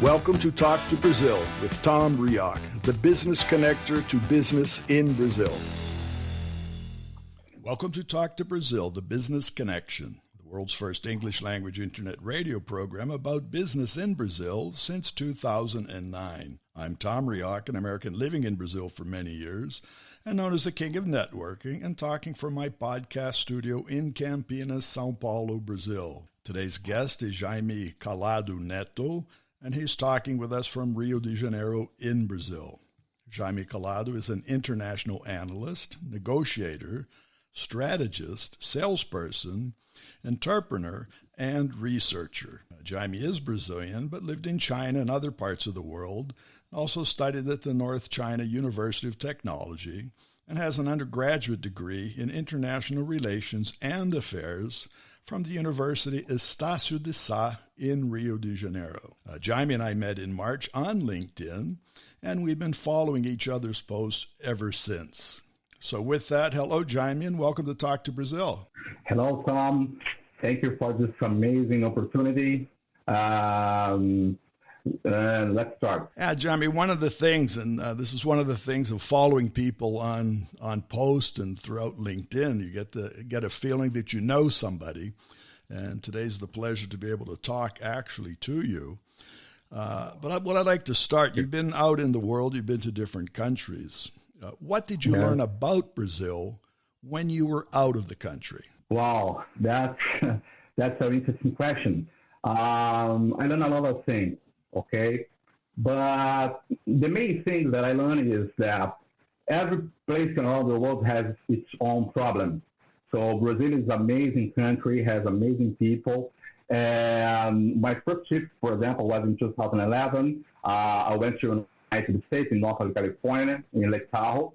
Welcome to Talk to Brazil with Tom Reaoch, the business connector to business in Brazil. Welcome to Talk to Brazil, the business connection, the world's first English language internet radio program about business in Brazil since 2009. I'm Tom Reaoch, an American living in Brazil for many years and known as the King of Networking, and talking from my podcast studio in Campinas, São Paulo, Brazil. Today's guest is Jayme Callado Neto, and he's talking with us from Rio de Janeiro in Brazil. Jayme Callado is an international analyst, negotiator, strategist, salesperson, entrepreneur, and researcher. Jayme is Brazilian, but lived in China and other parts of the world, also studied at the North China University of Technology, and has an undergraduate degree in international relations and affairs from the University Estacio de Sá in Rio de Janeiro. Jayme and I met in March on LinkedIn, and we've been following each other's posts ever since. So with that, hello, Jayme, and welcome to Talk to Brazil. Hello, Tom. Thank you for this amazing opportunity. Let's start. Yeah, Jayme, one of the things, and this is one of the things of following people on posts and throughout LinkedIn, you get a feeling that you know somebody, and today's the pleasure to be able to talk actually to you. But what I'd like to start, you've been out in the world, you've been to different countries. What did you learn about Brazil when you were out of the country? Wow, that's an interesting question. I learned a lot of things. Okay, but the main thing that I learned is that every place around the world has its own problems. So Brazil is an amazing country, has amazing people. And my first trip, for example, was in 2011. I went to the United States in Northern California, in Lake Tahoe.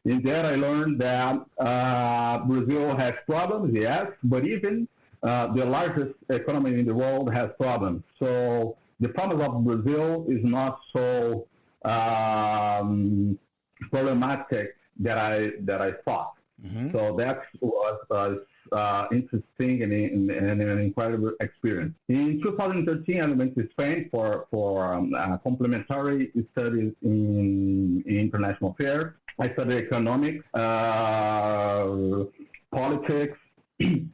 In there, I learned that Brazil has problems, yes, but even the largest economy in the world has problems. So the problem of Brazil is not so problematic that I thought. Mm-hmm. So that was interesting and an incredible experience. In 2013, I went to Spain for complementary studies in international affairs. I studied economics, politics,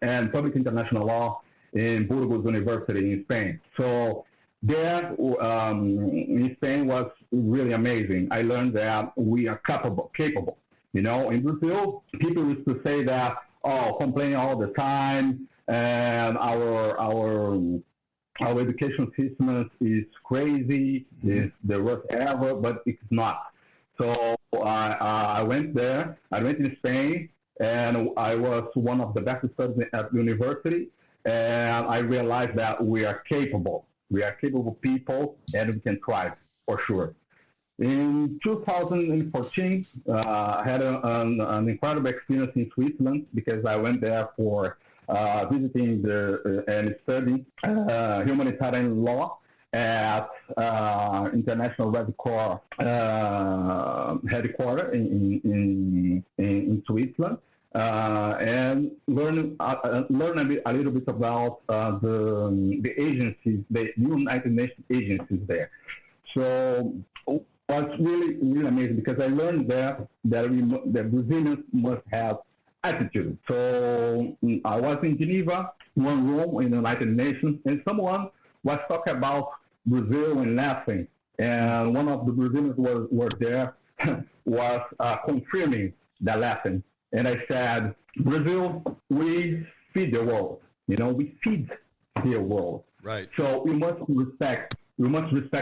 and public international law in Burgos University in Spain. So there, in Spain was really amazing. I learned that we are capable. You know, in Brazil, people used to say that, complaining all the time, and our education system is crazy, is the worst ever, but it's not. So I went there. I went to Spain, and I was one of the best students at the university, and I realized that we are capable. We are capable people, and we can thrive, for sure. In 2014, I had an incredible experience in Switzerland because I went there for visiting and studying humanitarian law at International Red Cross headquarters in Switzerland. And learn a little bit about the agencies, the United Nations agencies there. So it was really, really amazing because I learned that Brazilians must have attitude. So I was in Geneva, one room in the United Nations, and someone was talking about Brazil and laughing. And one of the Brazilians were there was confirming that laughing. And I said, Brazil, we feed the world. You know, we feed the world. Right. So we must respect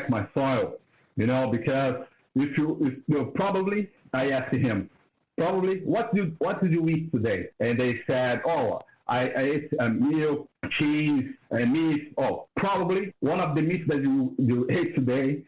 my soil. You know, because probably I asked him, what did you eat today? And they said, I ate milk, cheese, and meat. Probably one of the meats that you ate today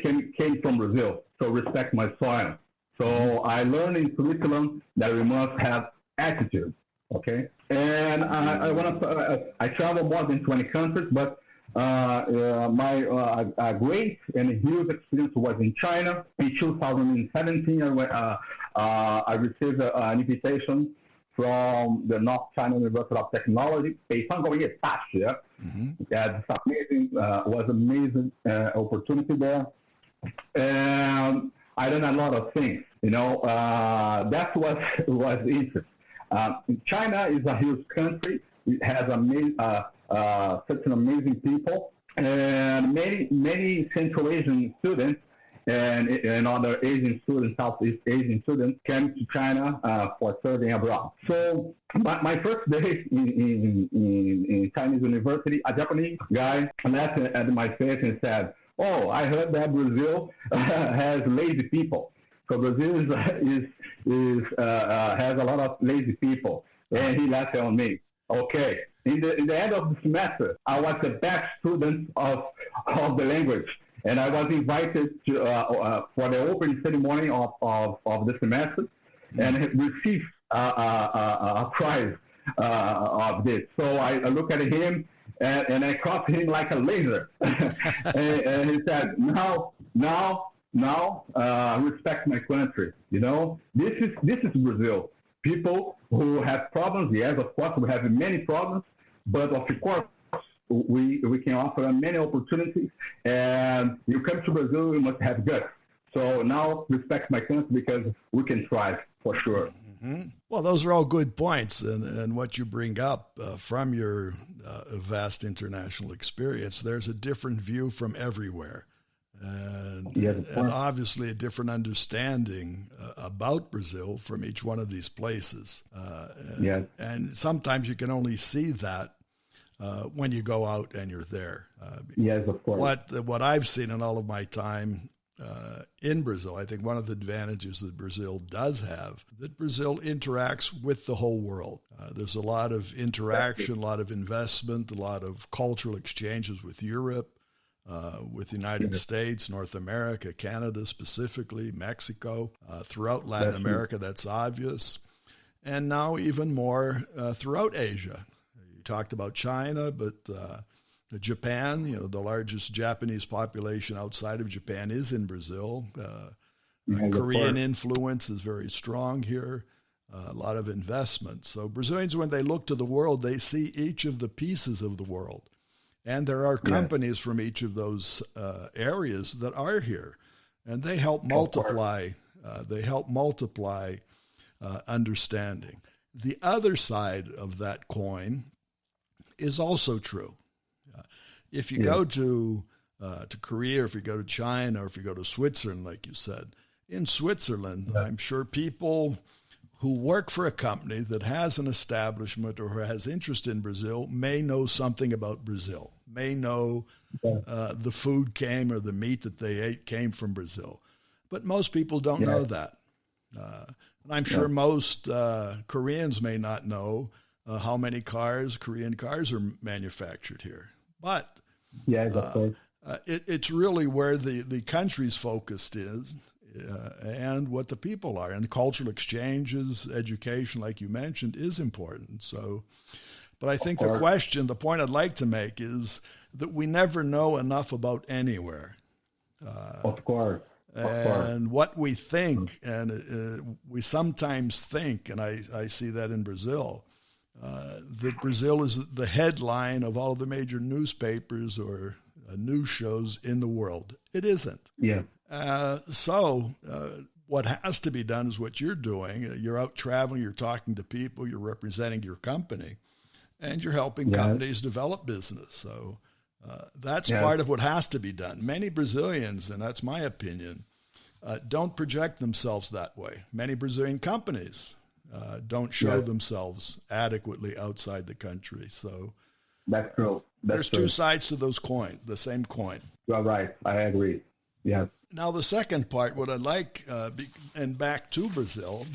came from Brazil. So respect my soil. So I learned in Switzerland that we must have attitude, okay? And I traveled more than 20 countries, but my great and huge experience was in China. In 2017, I received an invitation from the North China University of Technology, 北方工业大学. That's amazing. Was amazing opportunity there, and I learned a lot of things. That's what was interesting. China is a huge country. It has such an amazing people, and many Central Asian students and other Asian students, Southeast Asian students, came to China for studying abroad. So my first day in Chinese university, a Japanese guy laughed at my face and said, "Oh, I heard that Brazil has lazy people. So Brazil has a lot of lazy people." And he laughed on me. Okay. In the end of the semester, I was the best student of the language. And I was invited to for the opening ceremony of the semester, and received a prize of this. So I look at him and I crossed him like a laser, and he said, "Now, respect my country. This is Brazil. People who have problems. Yes, of course, we have many problems, but of course." We can offer many opportunities, and you come to Brazil, you must have guts. So now respect my country because we can thrive for sure. Mm-hmm. Well, those are all good points, and what you bring up from your vast international experience, there's a different view from everywhere. And obviously a different understanding about Brazil from each one of these places. And sometimes you can only see that when you go out and you're there. Yes, of course. What I've seen in all of my time in Brazil, I think one of the advantages that Brazil does have, that Brazil interacts with the whole world. There's a lot of interaction, a lot of investment, a lot of cultural exchanges with Europe, with the United States, North America, Canada specifically, Mexico, throughout Latin America, that's obvious. And now even more throughout Asia. Talked about China, but Japan, the largest Japanese population outside of Japan is in Brazil. Korean influence is very strong here, a lot of investment. So Brazilians, when they look to the world, they see each of the pieces of the world. And there are companies from each of those areas that are here, and they help multiply. Understanding. The other side of that coin is also true. If you go to Korea, or if you go to China, or if you go to Switzerland, like you said, in Switzerland, I'm sure people who work for a company that has an establishment or who has interest in Brazil may know something about Brazil, may know the food came or the meat that they ate came from Brazil. But most people don't know that. And I'm sure most Koreans may not know how many Korean cars are manufactured here. But it's really where the country's focused is and what the people are. And cultural exchanges, education, like you mentioned, is important. So, but I think the point I'd like to make is that we never know enough about anywhere. Of course. And what we think, and we sometimes think, and I see that in Brazil, that Brazil is the headline of all of the major newspapers or news shows in the world. It isn't. So what has to be done is what you're doing. You're out traveling, you're talking to people, you're representing your company, and you're helping companies develop business. So that's part of what has to be done. Many Brazilians, and that's my opinion, don't project themselves that way. Many Brazilian companies don't show themselves adequately outside the country. So that's true. There's two sides to the same coin. You're right. I agree. Yes. Now, the second part, what I'd like, and back to Brazil,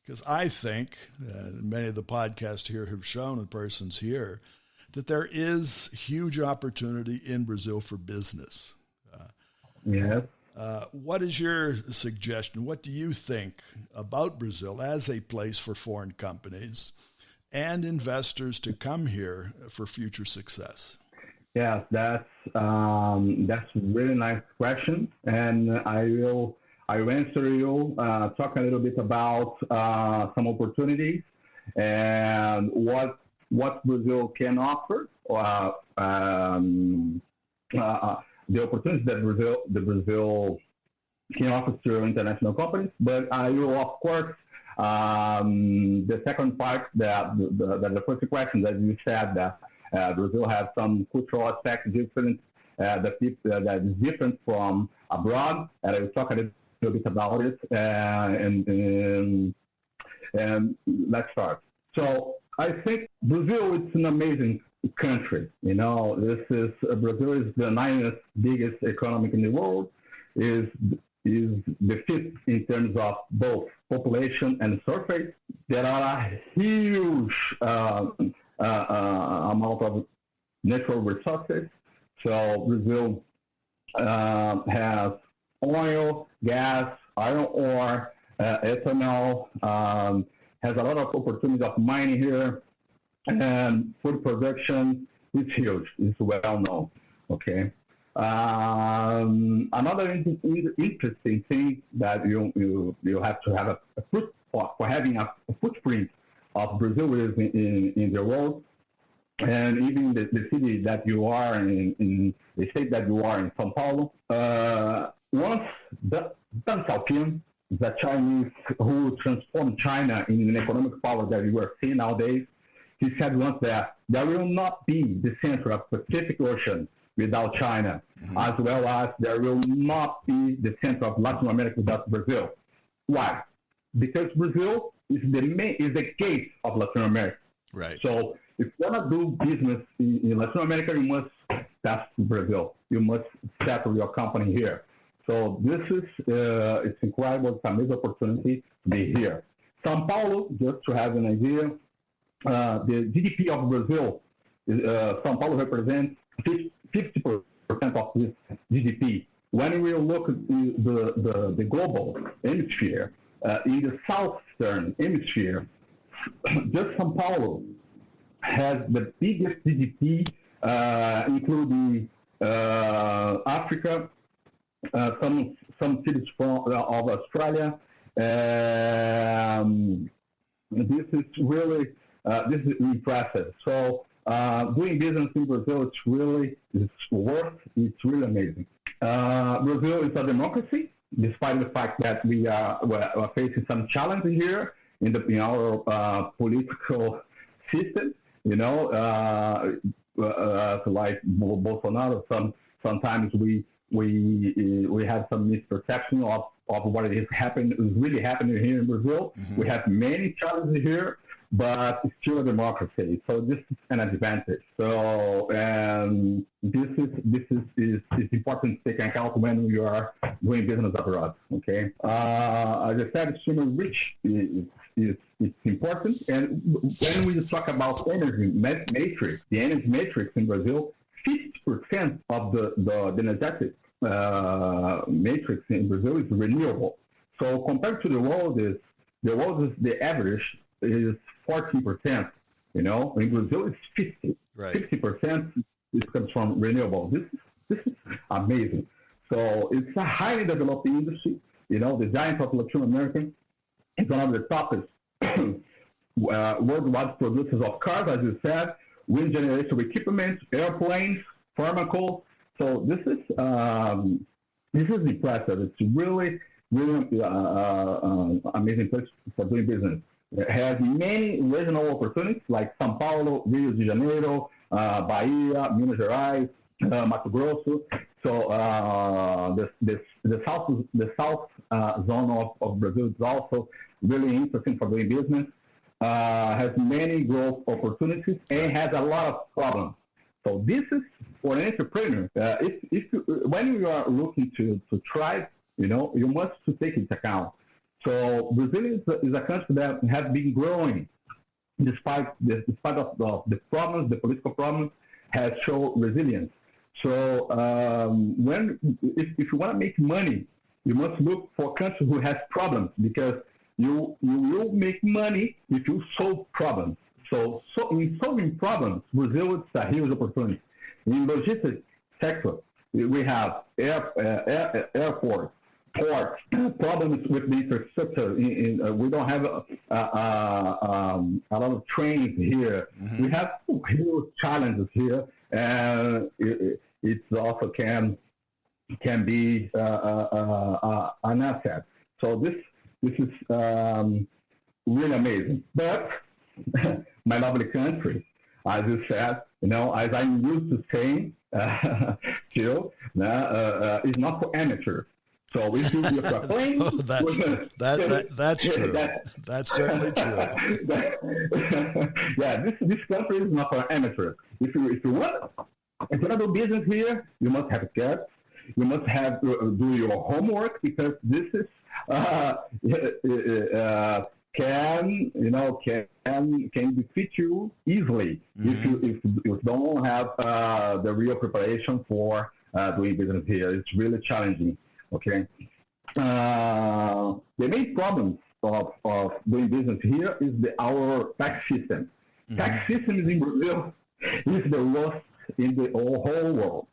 because I think, and many of the podcasts here have shown, and persons here, that there is huge opportunity in Brazil for business. What is your suggestion? What do you think about Brazil as a place for foreign companies and investors to come here for future success? Yes, that's a really nice question, and I will answer you. Talk a little bit about some opportunities and what Brazil can offer, the opportunities that Brazil can offer to international companies. But I will, of course, the second part, the first question that you said that Brazil has some cultural aspects different, that is different from abroad, and I will talk a little bit about it. And let's start. So I think Brazil is an amazing country. Brazil is the 9th biggest economy in the world. Is the 5th in terms of both population and surface. There are a huge amount of natural resources. So Brazil has oil, gas, iron ore, ethanol, has a lot of opportunities of mining here, and food production is huge. It's well known. Okay. Another interesting thing that you have to have a having a footprint of Brazil is in the world, and even the city that you are in the state that you are in, São Paulo. Once Deng Xiaoping, the Chinese who transformed China in an economic power that we are seeing nowadays, he said once that there will not be the center of Pacific Ocean without China, as well as there will not be the center of Latin America without Brazil. Why? Because Brazil is the gate of Latin America. Right. So if you want to do business in Latin America, you must pass to Brazil. You must settle your company here. So this is, it's incredible. It's a major opportunity to be here. São Paulo, just to have an idea, the GDP of Brazil, São Paulo represents 50% of this GDP. When we look at the global hemisphere, in the southern hemisphere, just São Paulo has the biggest GDP, including Africa, some cities of Australia. This is really impressive. So doing business in Brazil, it's really amazing. Brazil is a democracy, despite the fact that we are facing some challenges here in our political system. Like Bolsonaro, sometimes we have some misperception of what is really happening here in Brazil. Mm-hmm. We have many challenges here, but it's still a democracy. So this is an advantage. So this is important to take into account when you are doing business abroad. Okay. As I said, extremely rich is important. And when we talk about energy matrix, the energy matrix in Brazil, 50% of the energetic matrix in Brazil is renewable. So compared to the world, the average is 14%. In Brazil it's 50. Right. 50% comes from renewable. This is amazing. So it's a highly developed industry. The giant of Latin America is one of the toughest worldwide producers of cars, as you said, wind generation equipment, airplanes, pharmaceuticals. So this is impressive. It's really amazing place for doing business. It has many regional opportunities like São Paulo, Rio de Janeiro, Bahia, Minas Gerais, Mato Grosso. So the south zone of Brazil is also really interesting for doing business. Has many growth opportunities and has a lot of problems. So this is for an entrepreneur. When you are looking to try, you must to take into account. So Brazil is a country that has been growing despite of the problems, the political problems, has shown resilience. So if you want to make money, you must look for a country who has problems, because you will make money if you solve problems. So in solving problems, Brazil is a huge opportunity. In logistics sector, we have airports, ports, problems with the infrastructure. We don't have a lot of trains here. Mm-hmm. We have huge challenges here, and it also can be an asset. So this is really amazing. But my lovely country, as you said, as I'm used to saying, still, is not for amateurs. So if you're playing, that's true. That's certainly true. Yeah, this country is not for amateurs. If you want to do business here, you must have guts. You must have do your homework, because this is can defeat you easily. Mm-hmm. if you don't have the real preparation for doing business here. It's really challenging. Okay. The main problems of doing business here is our tax system. Mm-hmm. Tax systems in Brazil is the worst in the whole world.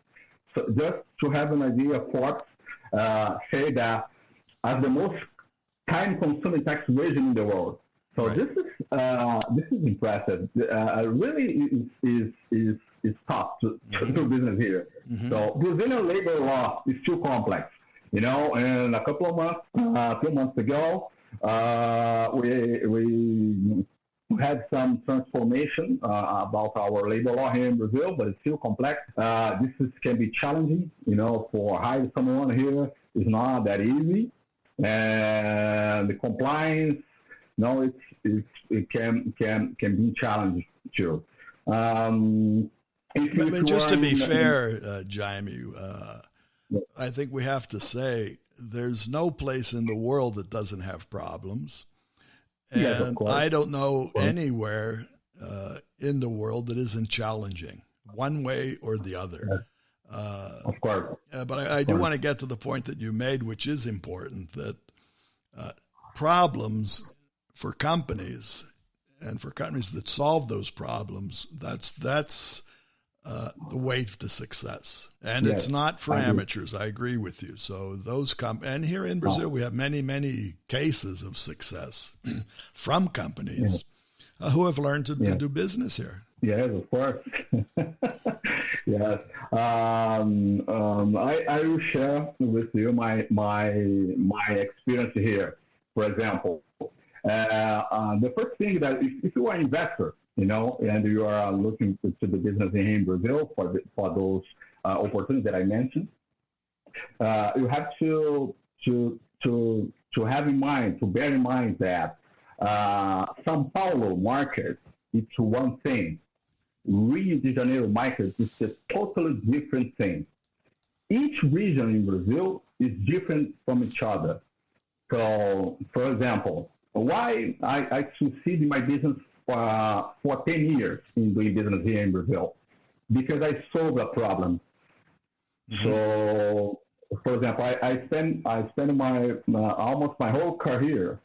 So just to have an idea, Forbes say that as the most time-consuming tax regime in the world. So right. This is impressive. Really is tough to do business here. Mm-hmm. So Brazilian labor law is too complex. And a couple of months, 2 months ago, we had some transformation about our labor law here in Brazil, but it's still complex. Can be challenging, for hiring someone here is not that easy. And the compliance, it can be challenging too. Just to be fair, Jayme, I think we have to say there's no place in the world that doesn't have problems. And yes, I don't know anywhere in the world that isn't challenging, one way or the other. Of course. But I do want to get to the point that you made, which is important, that problems for companies and for companies that solve those problems, that's the way to success. And it's not for amateurs. I agree with you. So those and here in Brazil, we have many, many cases of success from companies who have learned to do business here. Yes, of course. Yes. I will share with you my experience here. For example, the first thing that if you are an investor, and you are looking to the business in Brazil for those opportunities that I mentioned, you have to have in mind, to bear in mind that São Paulo market, it's one thing. Rio de Janeiro market is a totally different thing. Each region in Brazil is different from each other. So, for example, why I succeed in my business for 10 years in doing business here in Brazil? Because I solved a problem. Mm-hmm. So, for example, I spent my almost my whole career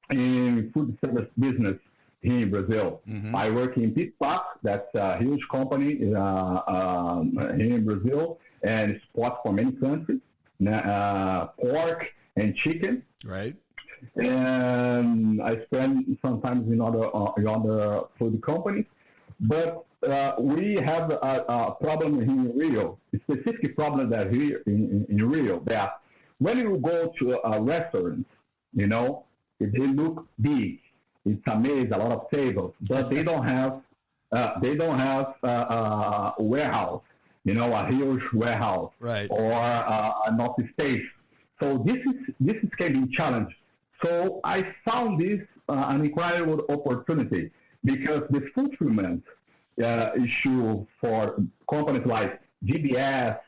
in food service business here in Brazil. Mm-hmm. I work in Pitpac, that's a huge company here in Brazil, and exports for many countries, pork and chicken. Right. And I spend sometimes in other food companies, but we have a problem in Rio, a specific problem that here in Rio, that when you go to a restaurant, they look big. It's amazing, a lot of tables, but they don't have a warehouse, a huge warehouse, right, or an office space. So this can be challenged. So I found this an incredible opportunity, because the fulfillment issue for companies like GBS,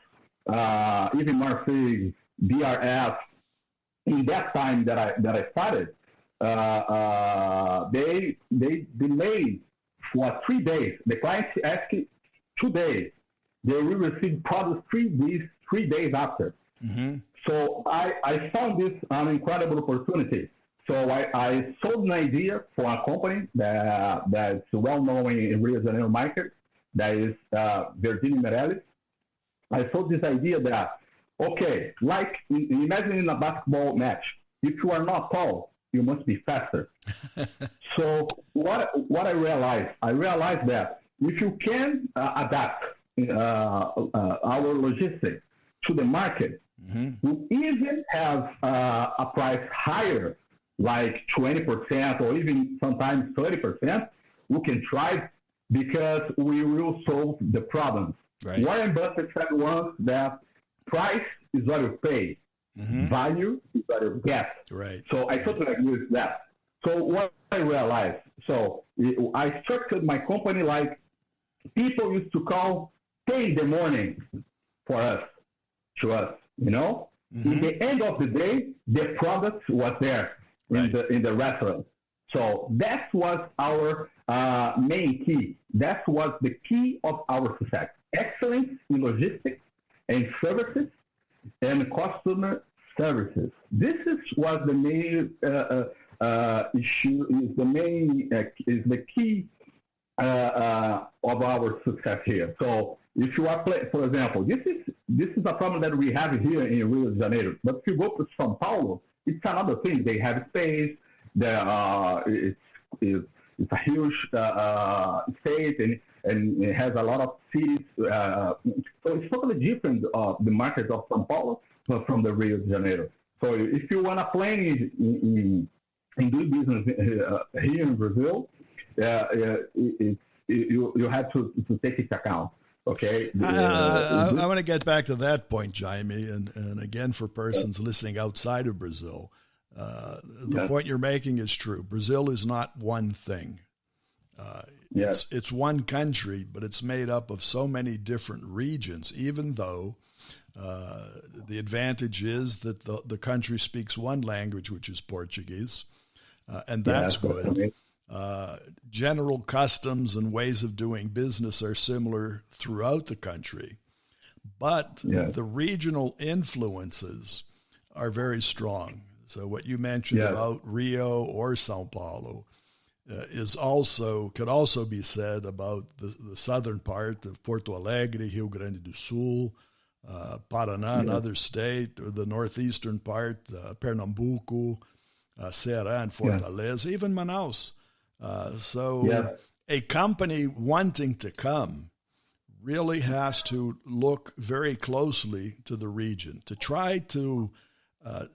even Murphy, BRF, in that time that I started, they delayed for 3 days. The clients asked 2 days. They will receive products 3 days after. Mm-hmm. So I found this an incredible opportunity. So I sold an idea for a company that's well known in Rio de Janeiro market, that is Virginia Meirelles. I sold this idea that Okay, like imagine in a basketball match, if you are not tall, you must be faster. So what I realized that if you can adapt our logistics to the market, we even have a price higher, like 20% or even sometimes 30%, we can try because we will solve the problems. Right. Warren Buffett said once that price is what you pay, value is what you get. Right. So I totally agree with that. So what I realized, so I structured my company like people used to call 10 in the morning to us. In the end of the day, the product was there in the restaurant. So that was our main key. That was the key of our success. Excellence in logistics and services and customer services. This was the main issue. Is the key of our success here. So if you are for example, this is a problem that we have here in Rio de Janeiro. But if you go to São Paulo, it's another thing. They have space. It's a huge state and it has a lot of cities. So it's totally different the market of São Paulo from the Rio de Janeiro. So if you want to plan in do business here in Brazil, you have to take it account. Okay. I want to get back to that point, Jayme, and again for persons listening outside of Brazil. The point you're making is true. Brazil is not one thing. It's one country, but it's made up of so many different regions, even though the advantage is that the country speaks one language, which is Portuguese, and that's good. General customs and ways of doing business are similar throughout the country, but the regional influences are very strong. So what you mentioned about Rio or São Paulo could also be said about the southern part of Porto Alegre, Rio Grande do Sul, Paraná, another state, or the northeastern part, Pernambuco, Ceará and Fortaleza, even Manaus. A company wanting to come really has to look very closely to the region to try to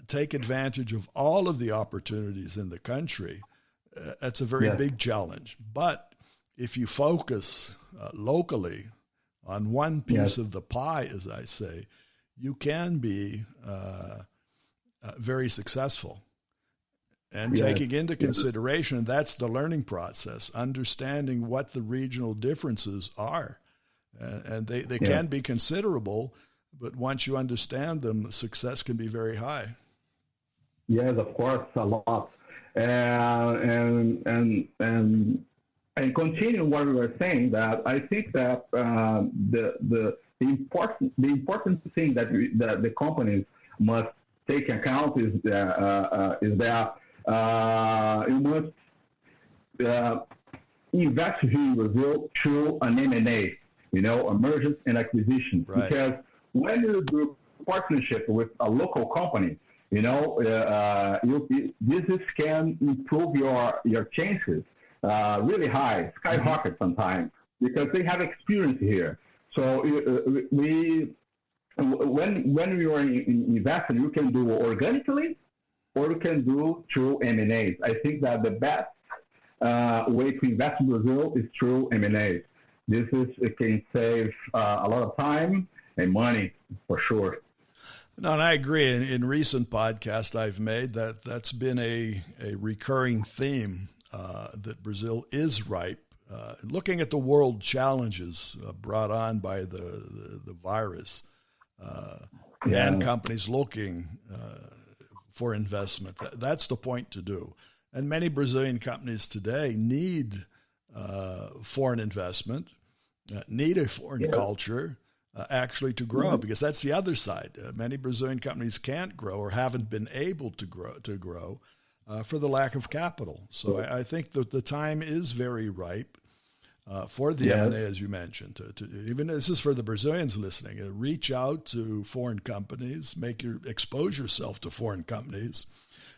take advantage of all of the opportunities in the country. That's a very big challenge. But if you focus locally on one piece of the pie, as I say, you can be very successful. And taking into consideration, that's the learning process, understanding what the regional differences are. And they can be considerable, but once you understand them, success can be very high. Yes, of course, a lot. And continuing what we were saying, that I think that the important thing that the companies must take account is that you must invest here in Brazil through an M&A, a mergers and acquisitions. Right. Because when you do partnership with a local company, this can improve your chances really high, skyrocket sometimes, because they have experience here. So when you are investing, you can do organically or you can do through M&As. I think that the best way to invest in Brazil is through M&As. It can save a lot of time and money for sure. No, and I agree. In recent podcasts I've made, that's been a recurring theme, that Brazil is ripe. Looking at the world challenges brought on by the virus, and companies looking for investment, that's the point to do. And many Brazilian companies today need foreign investment, need a foreign culture, actually to grow, because that's the other side. Many Brazilian companies can't grow or haven't been able to grow for the lack of capital. So I think that the time is very ripe. for the M&A, as you mentioned. Even this is for the Brazilians listening. Reach out to foreign companies, expose yourself to foreign companies,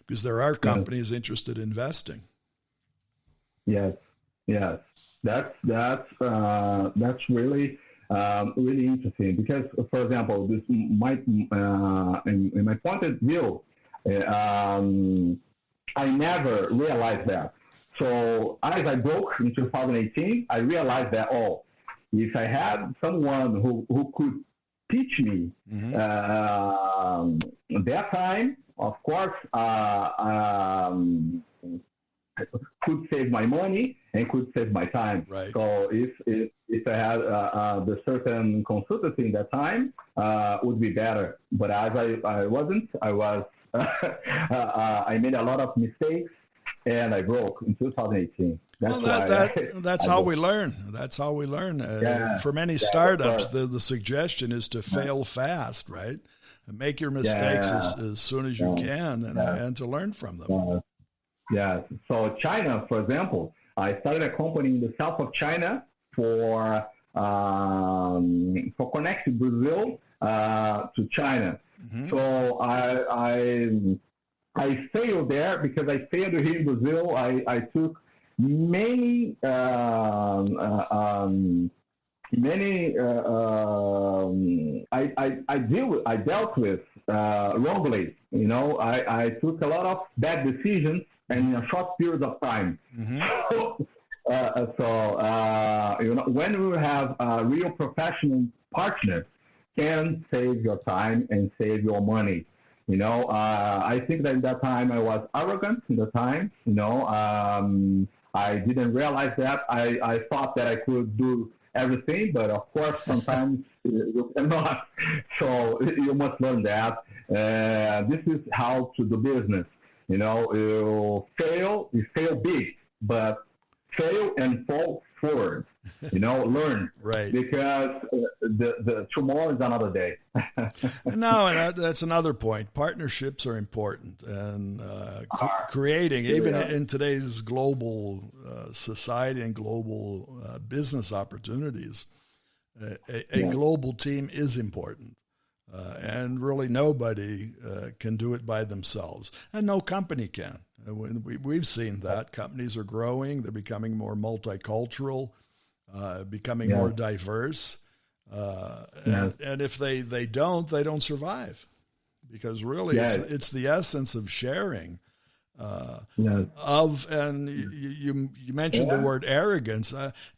because there are companies interested in investing. Yes. That's really really interesting, because, for example, this might in my point of view, I never realized that. So as I broke in 2018, I realized that, if I had someone who could teach me that time, of course, could save my money and could save my time. Right. So if I had the certain consultancy in that time, would be better. But as I wasn't, I made a lot of mistakes, and I broke in 2018. That's how we learn. That's how we learn. For many startups, the suggestion is to fail fast, right? And make your mistakes as soon as you can, and to learn from them. So China, for example, I started a company in the south of China for connecting Brazil to China. Mm-hmm. So I failed there because I failed here in Brazil. I took many I dealt with wrongly. I took a lot of bad decisions and in a short period of time. Mm-hmm. When we have real professional partners, can save your time and save your money. I think that at that time I was arrogant in the time. I didn't realize that. I thought that I could do everything, but of course sometimes you cannot. So you must learn that. This is how to do business. You fail big, but fail and fall forward. Learn. Right. Because the tomorrow is another day. No, and that's another point. Partnerships are important, and creating, even in today's global society and global business opportunities, a global team is important. And really nobody can do it by themselves, and no company can. We've seen that. Companies are growing. They're becoming more multicultural, becoming more diverse. And if they don't survive, because really it's the essence of sharing. And you mentioned the word arrogance.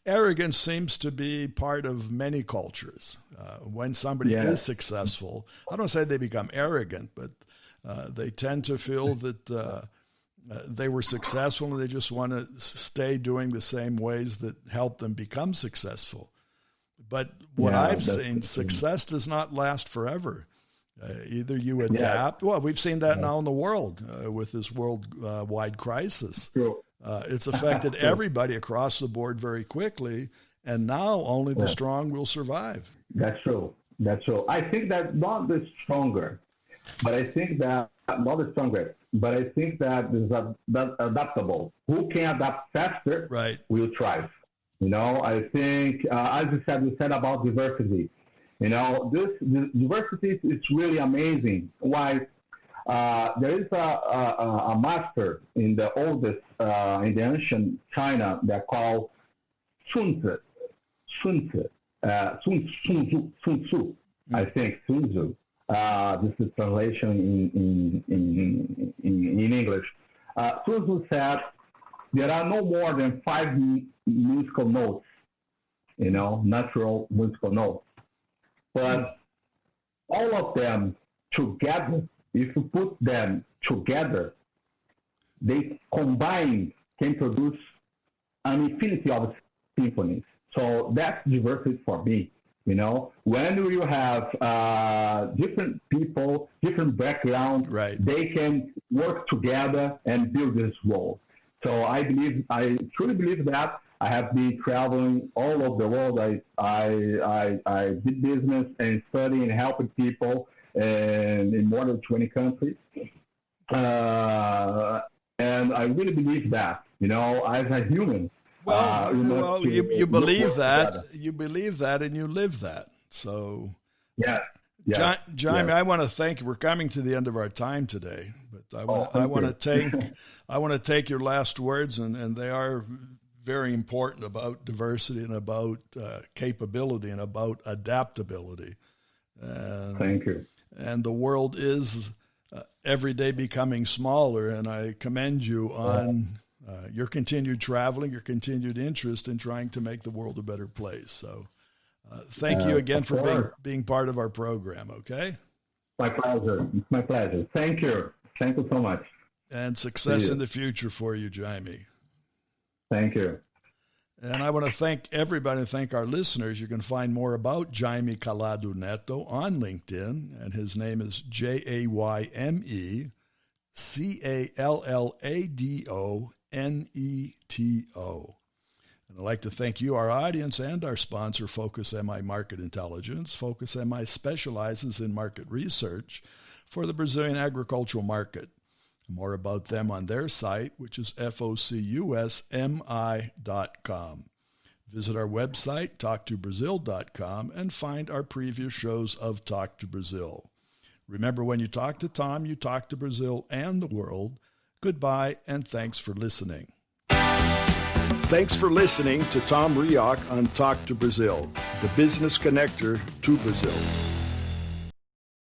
Arrogance seems to be part of many cultures. When somebody is successful, I don't say they become arrogant, but they tend to feel that they were successful and they just want to stay doing the same ways that help them become successful. But what I've seen, success does not last forever. Either you adapt. Well, we've seen that now in the world with this worldwide crisis. It's affected everybody across the board very quickly, and now only the strong will survive. That's true. I think that not the stronger, but I think that not the strongest, but I think that is adaptable. Who can adapt faster will thrive. I think, as you said about diversity. This diversity is really amazing. Why? There is a master in the oldest, in the ancient China that called Sun Tzu, I think, Sun Tzu. This is translation in English. Sun Tzu said, there are no more than 5 musical notes, natural musical notes. But all of them together, if you put them together, they combined can produce an infinity of symphonies. So that's diversity for me. When you have different people, different backgrounds, they can work together and build this world. So I truly believe that. I have been traveling all over the world. I did business and study and helping people in more than 20 countries. And I really believe that, as a human. You believe that. You believe that, and you live that. So, yeah. Jayme, I want to thank you. We're coming to the end of our time today, but I want to take your last words, and they are very important about diversity and about capability and about adaptability. Thank you. And the world is every day becoming smaller, and I commend you on your continued traveling, your continued interest in trying to make the world a better place. So thank you again for being part of our program, okay? My pleasure. It's my pleasure. Thank you. Thank you so much. And success in the future for you, Jayme. Thank you. And I want to thank everybody and thank our listeners. You can find more about Jayme Callado Neto on LinkedIn, and his name is Jayme Callado Neto. And I'd like to thank you, our audience, and our sponsor, Focus MI Market Intelligence. Focus MI specializes in market research for the Brazilian agricultural market. More about them on their site, which is focusmi.com. Visit our website, talktobrazil.com, and find our previous shows of Talk to Brazil. Remember, when you talk to Tom, you talk to Brazil and the world. Goodbye, and thanks for listening. Thanks for listening to Tom Reaoch on Talk to Brazil, the business connector to Brazil.